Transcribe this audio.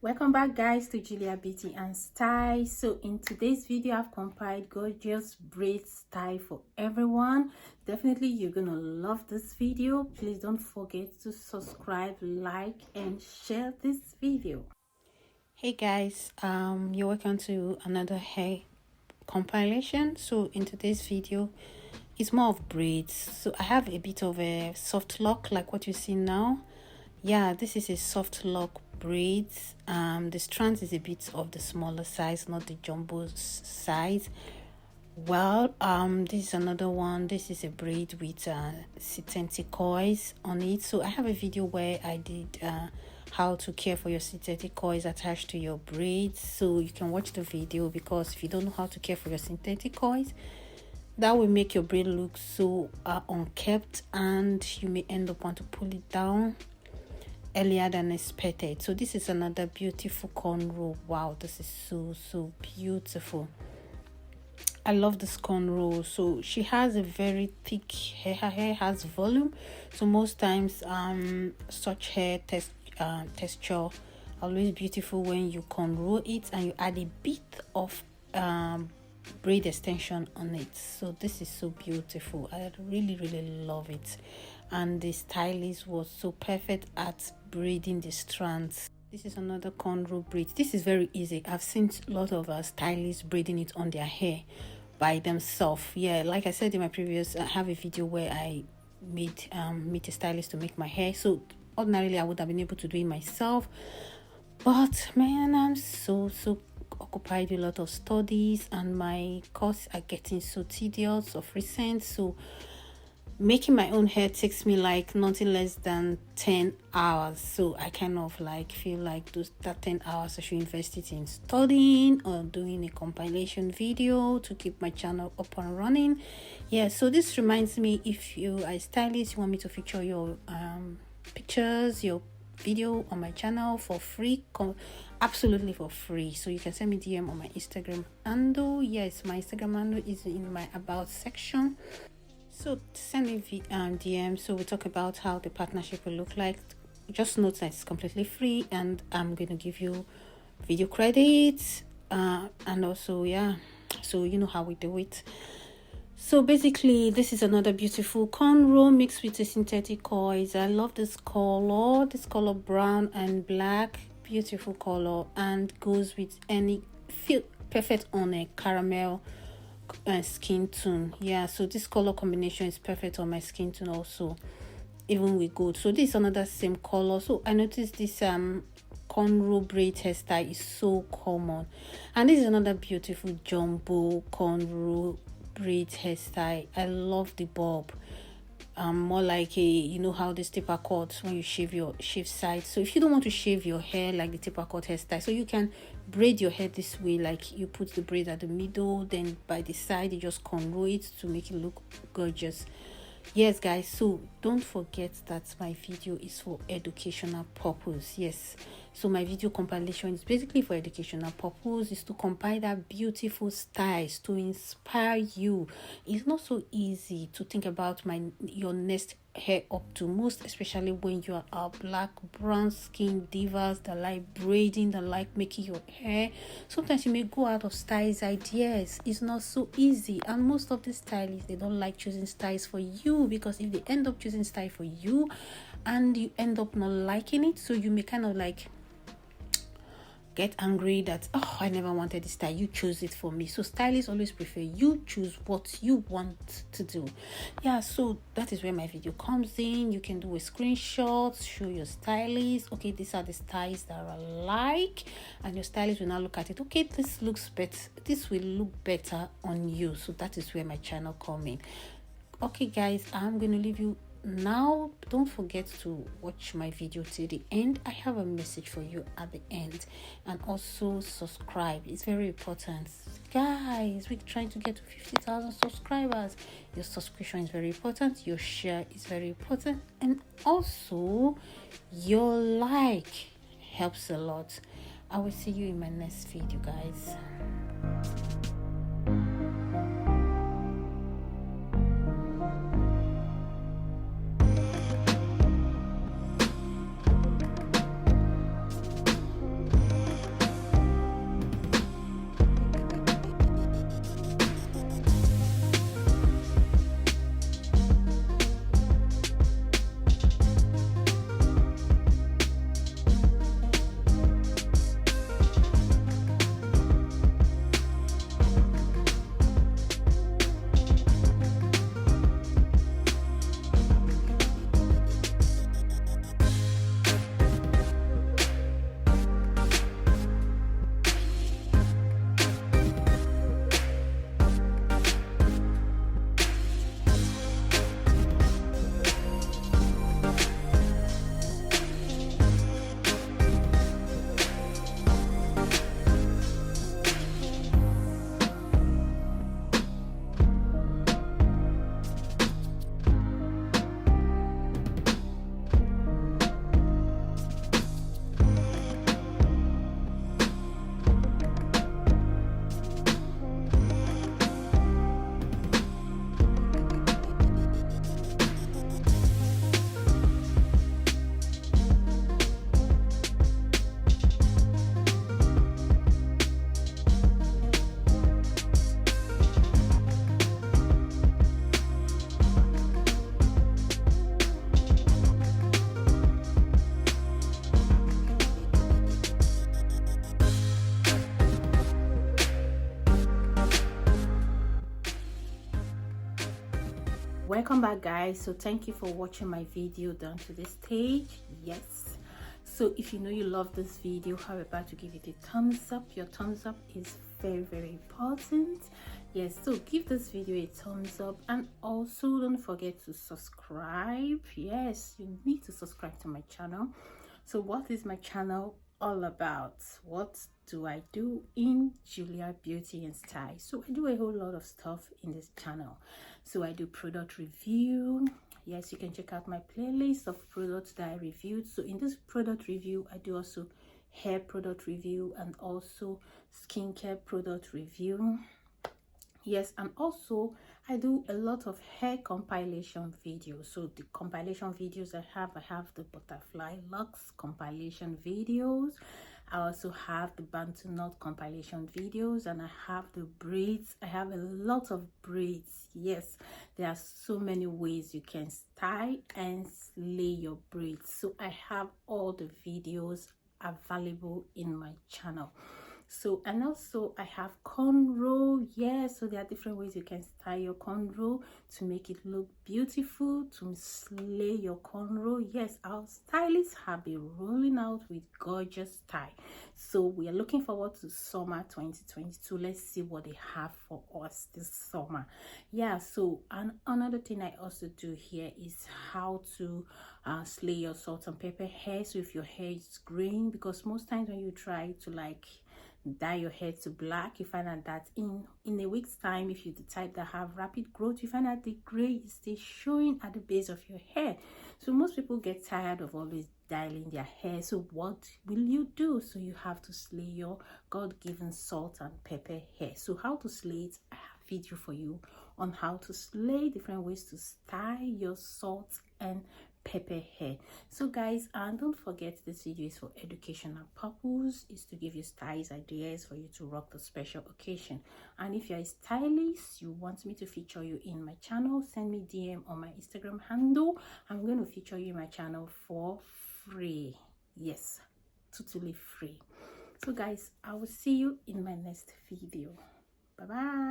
Welcome back guys to Julia Beauty and Style. So in today's video I've compiled gorgeous braid style for everyone. Definitely you're gonna love this video. Please don't forget to subscribe, like and share this video. Hey guys, you're welcome to another hair compilation. So in today's video it's more of braids. So I have a bit of a soft lock like what you see now. Yeah, this is a soft lock braids. The strands is a bit of the smaller size, not the jumbo size. Well, this is another one. This is a braid with synthetic coils on it. So I have a video where I did how to care for your synthetic coils attached to your braids, so you can watch the video, because if you don't know how to care for your synthetic coils, that will make your braid look so unkept, and you may end up want to pull it down earlier than expected. So this is another beautiful cornrow. Wow, this is so beautiful. I love this cornrow. So she has a very thick hair. Her hair has volume, so most times such hair texture always beautiful when you cornrow it and you add a bit of braid extension on it. So this is so beautiful. I really love it, and the stylist was so perfect at braiding the strands. This is another cornrow braid. This is very easy. I've seen a lot of stylists braiding it on their hair by themselves. Yeah, like I said in my previous, I have a video where I meet a stylist to make my hair. So ordinarily I would have been able to do it myself, but man, I'm so occupied with a lot of studies, and my courses are getting so tedious of recent. So making my own hair takes me like nothing less than 10 hours. So I kind of like feel like that 10 hours I should invest it in studying or doing a compilation video to keep my channel up and running. Yeah, so this reminds me, if you are a stylist, you want me to feature your pictures, your video on my channel for free, absolutely for free, so you can send me DM on my Instagram handle. Yes, my Instagram handle is in my about section, so send me DM. So we talk about how the partnership will look like. Just note that it's completely free, and I'm going to give you video credits, and also, yeah, so you know how we do it. So basically this is another beautiful cornrow mixed with the synthetic coils. I love this color brown and black, beautiful color, and goes with any, feel perfect on a caramel skin tone. Yeah, so this color combination is perfect on my skin tone also, even with gold. So this is another same color. So I noticed this cornrow braid hairstyle is so common, and this is another beautiful jumbo cornrow braid hairstyle. I love the bob, more like a, you know how this taper cut when you shave sides. So if you don't want to shave your hair like the taper cut hairstyle, so you can braid your hair this way, like you put the braid at the middle, then by the side you just cornrow it to make it look gorgeous. Yes guys, so don't forget that my video is for educational purpose. Yes, so my video compilation is basically for educational purpose, is to compile that beautiful styles to inspire you. It's not so easy to think about your next hair up to, most especially when you are black brown skin divas that like braiding, that like making your hair. Sometimes you may go out of styles ideas. It's not so easy, and most of the stylists, they don't like choosing styles for you, because if they end up choosing style for you and you end up not liking it, so you may kind of like get angry that, oh, I never wanted this style, you chose it for me. So stylists always prefer you choose what you want to do. Yeah, so that is where my video comes in. You can do a screenshot, show your stylist, okay, these are the styles that I like, and your stylist will now look at it, okay, this looks better, this will look better on you. So that is where my channel come in. Okay guys, I'm going to leave you now. Don't forget to watch my video till the end. I have a message for you at the end, and also subscribe. It's very important guys. We're trying to get to 50,000 subscribers. Your subscription is very important, your share is very important, and also your like helps a lot. I will see you in my next video guys. welcome back, guys. So thank you for watching my video down to this stage. Yes, so if you know you love this video, how about to give it a thumbs up? Your thumbs up is very important. Yes, so give this video a thumbs up, and also don't forget to subscribe. Yes, you need to subscribe to my channel. So what is my channel all about? What do I do in Julia Beauty and Style? So I do a whole lot of stuff in this channel. So I do product review. Yes, you can check out my playlist of products that I reviewed. So in this product review, I do also hair product review and also skincare product review. Yes, and also I do a lot of hair compilation videos. So the compilation videos I have the butterfly locks compilation videos. I also have the bantu knot compilation videos, and I have the braids. I have a lot of braids. Yes, there are so many ways you can style and slay your braids. So I have all the videos available in my channel. So, and also I have cornrow. Yes, so there are different ways you can style your cornrow to make it look beautiful, to slay your cornrow. Yes, our stylists have been rolling out with gorgeous style. So we are looking forward to summer 2022. Let's see what they have for us this summer. Yeah, so and another thing I also do here is how to slay your salt and pepper hair. So if your hair is green, because most times when you try to like dye your hair to black, you find out that in a week's time, if you're the type that have rapid growth, you find out the gray is still showing at the base of your hair. So most people get tired of always dyeing their hair. So what will you do? So you have to slay your God-given salt and pepper hair. So how to slay it, I have a video for you on how to slay, different ways to style your salt and pepper hair. So guys, and don't forget, this video is for educational purpose, is to give you styles ideas for you to rock the special occasion. And if you're a stylist, you want me to feature you in my channel, send me DM on my Instagram handle. I'm going to feature you in my channel for free. Yes, totally free. So guys, I will see you in my next video. Bye bye.